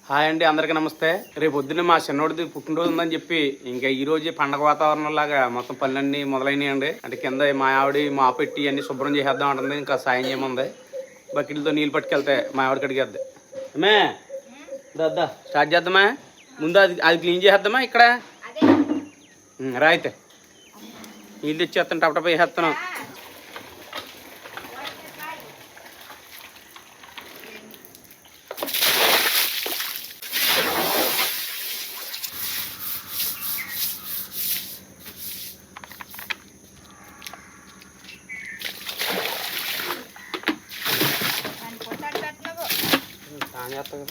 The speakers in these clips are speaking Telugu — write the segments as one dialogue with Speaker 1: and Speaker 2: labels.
Speaker 1: హాయ్ అండి, అందరికీ నమస్తే. రేపు పొద్దున్న మా చిన్నోడిది పుట్టినరోజు ఉందని చెప్పి ఇంకా ఈ రోజు పండగ వాతావరణం లాగా మొత్తం పనులన్నీ మొదలైనాయండి. అంటే కింద మా ఆవిడ మా పెట్టి అన్ని శుభ్రం చేసేద్దాం అంటుంది. ఇంకా సాయం చేయమంది. బకెట్లతో నీళ్ళు పట్టుకెళ్తే మా ఆవిడకి అడిగేద్ది. అమ్మే దద్దా స్టార్ట్ చేద్దామా? ముందు అది క్లీన్ చేసేద్దామా? ఇక్కడ రాయితే నీళ్ళు తెచ్చేస్తాను, టపటప వేసేస్తాను.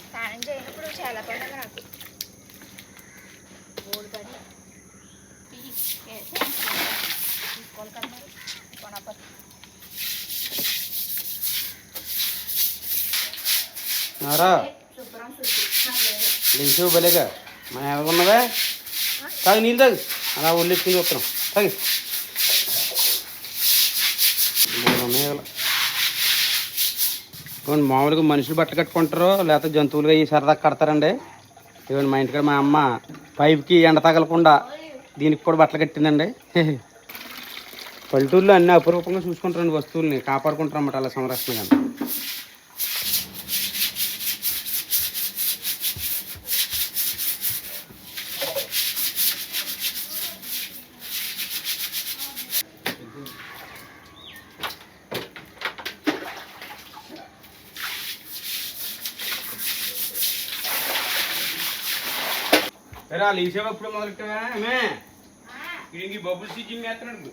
Speaker 2: స్నానం చేయనప్పుడు చాలా పండుగ నాకు మూడు పని తీసుకోవాలి కదా కొనపతి శుభ్రం
Speaker 1: లేచు బలేగా మన ఎవరు ఉన్నవే తాగు, నీళ్ళు తాగు. అలా ఒళ్ళెత్తుకుని వస్తున్నాం. తాగి ఇవ్వండి. మామూలుగా మనుషులు బట్టలు కట్టుకుంటారు, లేకపోతే జంతువులుగా ఈ సరదా కడతారండి. ఇవ్వండి, మా ఇంటికాడ మా అమ్మ పైప్కి ఎండ తగలకుండా దీనికి కూడా బట్టలు కట్టిందండి. పల్లెటూరులో అన్ని అపురూపంగా చూసుకుంటారండి, వస్తువుల్ని కాపాడుకుంటారు అన్నమాట అలా సంరక్షణగా. లేచేవప్పుడు మొదలెట్టావా? ఏమే ఇంక బబ్బులు సిజ్జింగ్ వేస్తున్నాడు.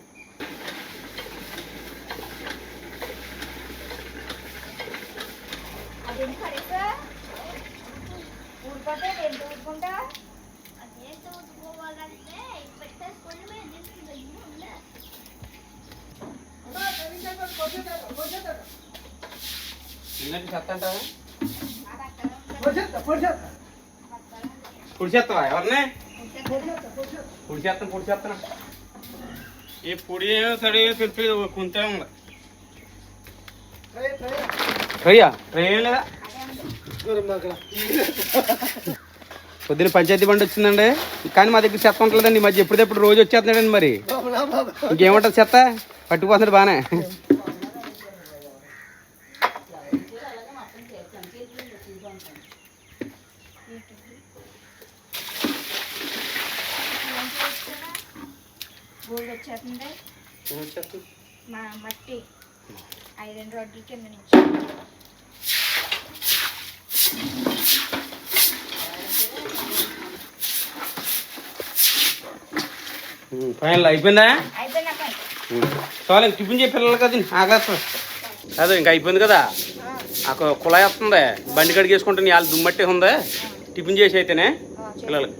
Speaker 1: చెత్త అంటావా? పొడి చేస్తావా? ఎవరిని పొడి చేస్తాను. ఈ పొడి సరే తెలిపి కొంత ఉంది. అయ్యా ట్రైన్ లేదా? పొద్దున్న పంచాయతీ బండి వచ్చిందండి, కానీ మా దగ్గర చెత్త ఉంటుందండి. ఈ మధ్య ఎప్పుడెప్పుడు రోజు వచ్చేస్తున్నాడండి. మరి ఇంకేముంటుంది, చెత్త పట్టుకుపోతున్నాడు బాగానే.
Speaker 2: గోల్డ్ వచ్చేస్తుంది మా మట్టి 5 రోడ్ల కింద నుంచి.
Speaker 1: ఫైనల్ అయిపోయిందా? చాలు, టిఫిన్ చేయ పిల్లలు కదా ఆగలేదు. అదే ఇంకా అయిపోయింది కదా. ఆ కుళాయి వస్తుంది, బండి కడిగి వేసుకుంటే వాళ్ళు దుమ్మట్టి ఉంది. టిఫిన్ చేసి అయితేనే పిల్లలకి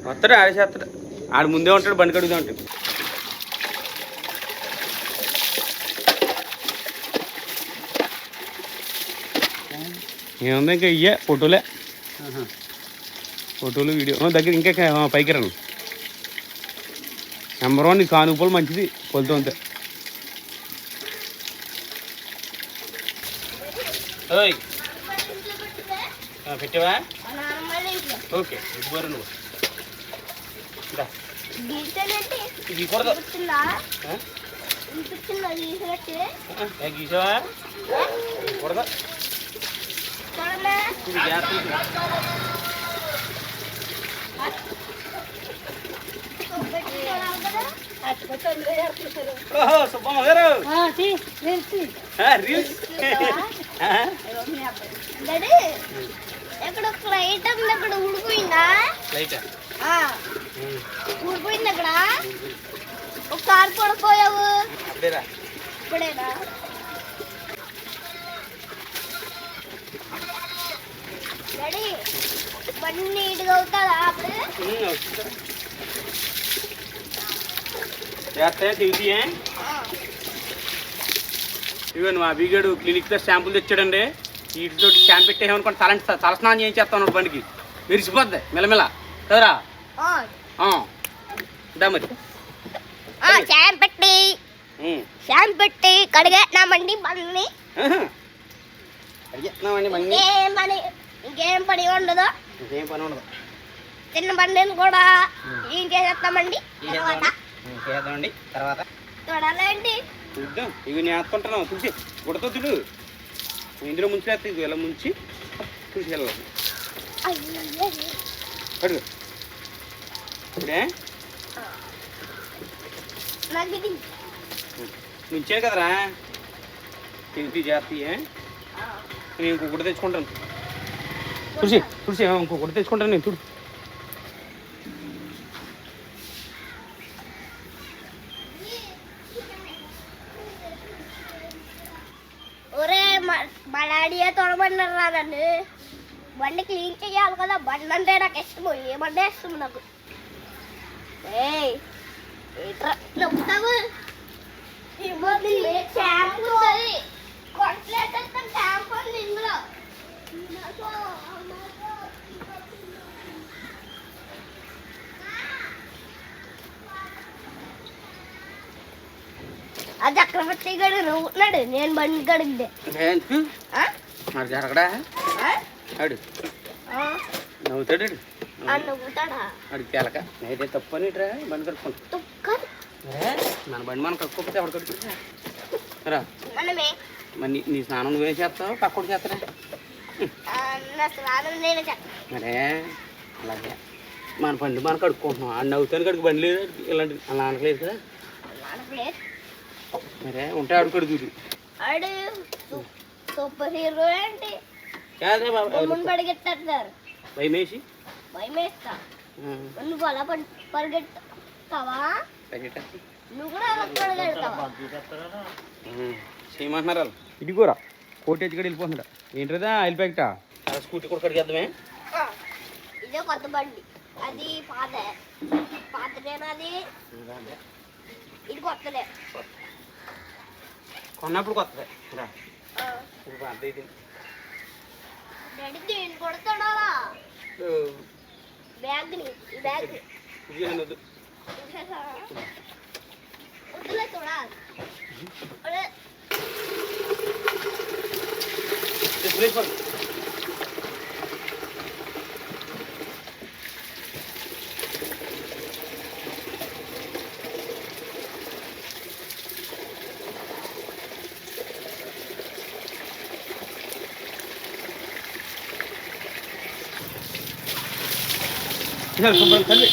Speaker 1: వస్తాడు, ఆడేసేస్తాడు. ఆడు ముందే ఉంటాడు, బండి కడుగుతూ ఉంటాడు. ఏముంది ఇంకా ఇయ్యే ఫోటోలే, ఫోటోలు వీడియో దగ్గర ఇంకా పైకి రాను. నెంబర్ 1 కానుకలు మంచిది పొలుతూ అంతే. ఓయ్ పెట్టావా? ఓకే ఇవ్వరు నువ్వు గీకూడదు. గీసావా? గీకూడదు. ఓహో సుబ్బమ్మ గారు
Speaker 2: అక్కడ ఊడిపోయిందా? ఊడిపోయింది అక్కడ. ఒక కారు పడిపోయావు ఇప్పుడేనా? డాడీ బండి నీట్గా అవుతుందా అప్పుడు?
Speaker 1: ఇవన్నీ మా బీగాడు క్లినిక్ లో షాంపులు తెచ్చాడండి. వీటితో క్యాన్ పెట్టేమనుకోండి, తలస్నానం చేయించేస్తాను బండికి, మెరిసిపోద్ది మెల్లమెల్ల కదరా. మరి
Speaker 2: షాంపెట్టి కడిగేనామండి బండిని.
Speaker 1: అడిగేస్తున్నామండి బండి.
Speaker 2: ఇంకేం పని ఉండదు.
Speaker 1: ఇంకేం పని ఉండదు.
Speaker 2: చిన్న బండిని కూడా ఏం చేసేస్తామండి
Speaker 1: చేద్దామండి తర్వాత
Speaker 2: చూడాలండి.
Speaker 1: చూద్దాం. ఇవి నేను వేస్తుంటున్నావు చూసి గుడతో తుడు ఇందులో ముంచి వేస్తే ఇది ఇలా ముంచి చూసి వెళ్ళాలి. అడుగు ఇప్పుడే ముంచాను కదరా తింటి చేస్తాయి. నేను ఇంకొకటి తెచ్చుకుంటాను చూసి చూసి ఇంకొకటి తెచ్చుకుంటాను నేను చూడు.
Speaker 2: ఒరే మా డాడీయే తొడబడినారు రాదండి. బండి క్లీన్ చేయాలి కదా. బండి అంటే నాకు ఇష్టము. ఏ బండి ఇష్టము నాకు. నవ్వుతావు షాంపూ కొట్టలేసేస్తాం. షాంపూ ఇందులో ఆ చక్రవర్తి గడు నవ్వుతున్నాడు. నేను బండి గడిగితే
Speaker 1: మరి జరగడా అడు నవ్వుతాడు.
Speaker 2: నవ్వుతాడా
Speaker 1: అడిగి తెలక నేదే తప్పు అని రా బండి కడుక్కుంటా. మన బండి మనం కడుక్కోకపోతే ఎవరు కడుక్కుంటా
Speaker 2: మనమే.
Speaker 1: మరి నీ స్నానం నువ్వేం చేస్తావు పక్కడు చేస్తారా? మరే అలాగే మన బండి మనం కడుక్కుంటున్నాం. ఆ నవ్వుతాను కడుకు బండి లేదు ఇలాంటి అలా అనట్లేదు కదా. మరే ఉంటే ఆడు కడుగుదు.
Speaker 2: ఆడు సూపర్ హీరో ఏంటి పరిగెత్తారు.
Speaker 1: భయమేసి
Speaker 2: భయమేస్తా. నువ్వు అలా పరిగెత్తావా? నువ్వు కూడా అలా పరిగెడతావా?
Speaker 1: చేయమంటున్నారు వాళ్ళు. ఇదిగోరా కోటేజ్ కూడా వెళ్ళిపోతున్నాడా ఏంటిదా ఆయిల్ ప్యాకెటా? స్కూటీ కూడా కడిగేద్దామే.
Speaker 2: ఇదే కొత్త బండి. అది పాతదేనా? ఇది కొత్తదే.
Speaker 1: కొన్నప్పుడు కొత్తదే
Speaker 2: డాడీ దీన్ని కొడతాడా? బ్యాగ్ని వద్దులే చూడాలి.
Speaker 1: శుభ్రం కలిపి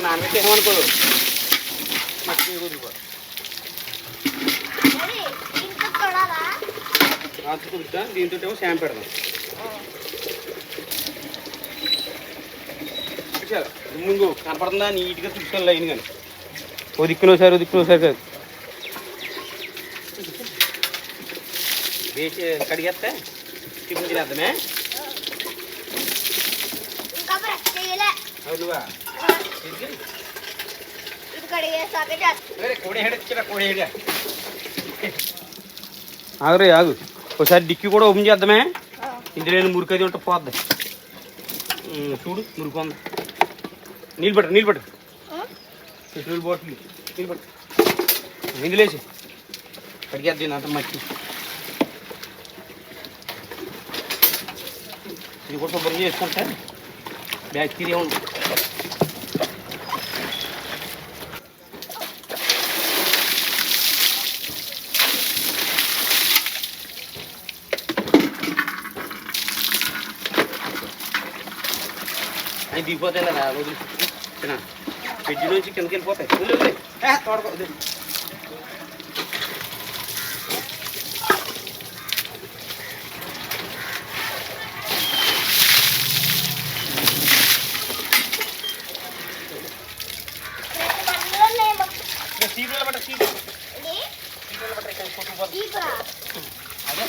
Speaker 1: నాన్నబెట్టేమనుకో మట్టి కుదురుకో చూపుతా. దీంతో ఏమో షాంపూ పెడదాం. ముందు కనపడుతుందా నీట్గా చూసుకోవాలి లైన్ కానీ ఓ దిక్కునోసారి కాదు వేసి కడిగేస్తే టిఫిన్ తినేద్దామే. అవునువా ఆగురే ఆగు ఒకసారి డిక్కి కూడా ఓపెన్ చేద్దామే. ఇందులో మురికది ఉంటే పోద్ది. చూడు మురికి ఉంది. నీళ్ళు పట్టు పెట్రోల్ బాటిల్ నీళ్ళు పట్టు. ఇందులో వేసి కడిగేద్దాం అంత మట్టి. ఇది కూడా శుభ్రం చేసుకుంటే బ్యాక్టీరియా ఉంది. అవి దిగిపోతాయి కదా వదిలి ఫ్రిడ్జ్ నుంచి కిందకి వెళ్ళిపోతాయి. తోడుకోదు సీట్లు పట్ట సీట్లు అదే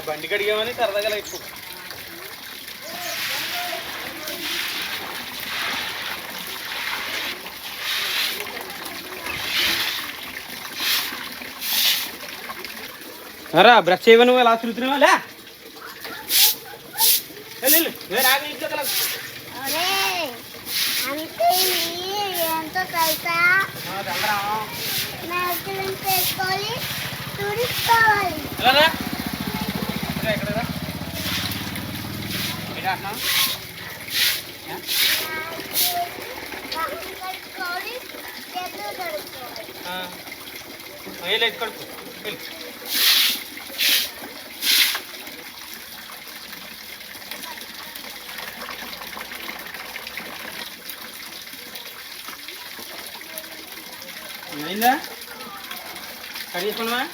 Speaker 1: బండి కడిగామని సరదాగా ఎక్కువ రా బ్రష్ చేయవా నువ్వు ఎలా తిరుగుతున్నావా లే
Speaker 2: ఒరే అంటే ఏంటో తెలుసా నాకులు చేసుకోవాలి తుడుచుకోవాలి కడుక్కోవాలి చేతులు కడుక్కోవాలి
Speaker 1: కడుపు అయిందా కడిగేసుకున్నావా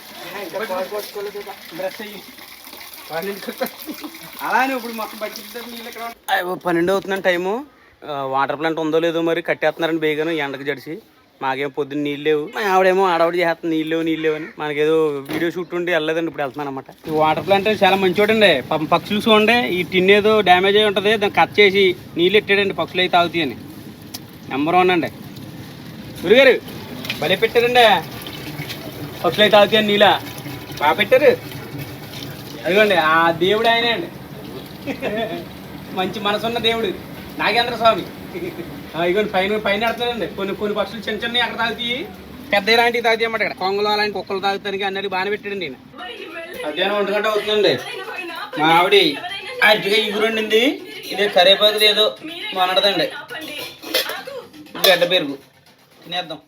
Speaker 1: బ్రష్ అయ్యి అలానే ఇప్పుడు మొత్తం బట్టి నీళ్ళు ఇక్కడ 12 అవుతుందని టైము వాటర్ ప్లాంట్ ఉందో లేదో మరి కట్టేస్తున్నారని బేగాను ఎండకు జడిసి మాకేమో పొద్దున్న నీళ్ళు లేవు ఆవిడేమో ఆడవాడు చేస్తుంది నీళ్ళు లేవు అని మనకేదో వీడియో షూట్ ఉండి వెళ్ళలేదండి ఇప్పుడు వెళ్తున్నాను అనమాట ఈ వాటర్ ప్లాంట్ చాలా మంచివాడండి పాపం పక్షులు చూడండి ఈ టిన్ ఏదో డ్యామేజ్ అయి ఉంటుంది దాన్ని కట్ చేసి నీళ్ళు ఎట్టాడండి పక్షులు అయితే తాగుతాయి అని నెంబర్ 1 అండి గురుగారు భలే పెట్టారండి పక్షులు అయితే తాగుతాయి అని నీళ్ళ బాగా పెట్టారు అదిగోండి ఆ దేవుడు ఆయనే అండి మంచి మనసున్న దేవుడు నాగేంద్ర స్వామి ఇదిగోండి పైన ఎడతానండి కొన్ని పక్షులు చిన్న అక్కడ తాగుతాయి పెద్ద ఇలాంటివి తాగుతాయి అన్నమాట ఇక్కడ కొంగలు అలాంటి కుక్కలు తాగుతానికి అన్నది బాగానే పెట్టాడండి నేను మధ్యాహ్నం 1 గంట అవుతుందండి మా ఆవిడ అరటిగా ఇగురండింది ఇదే కరేపాకుది ఏదో మనడదండి గడ్డ పెరుగు తినేద్దాం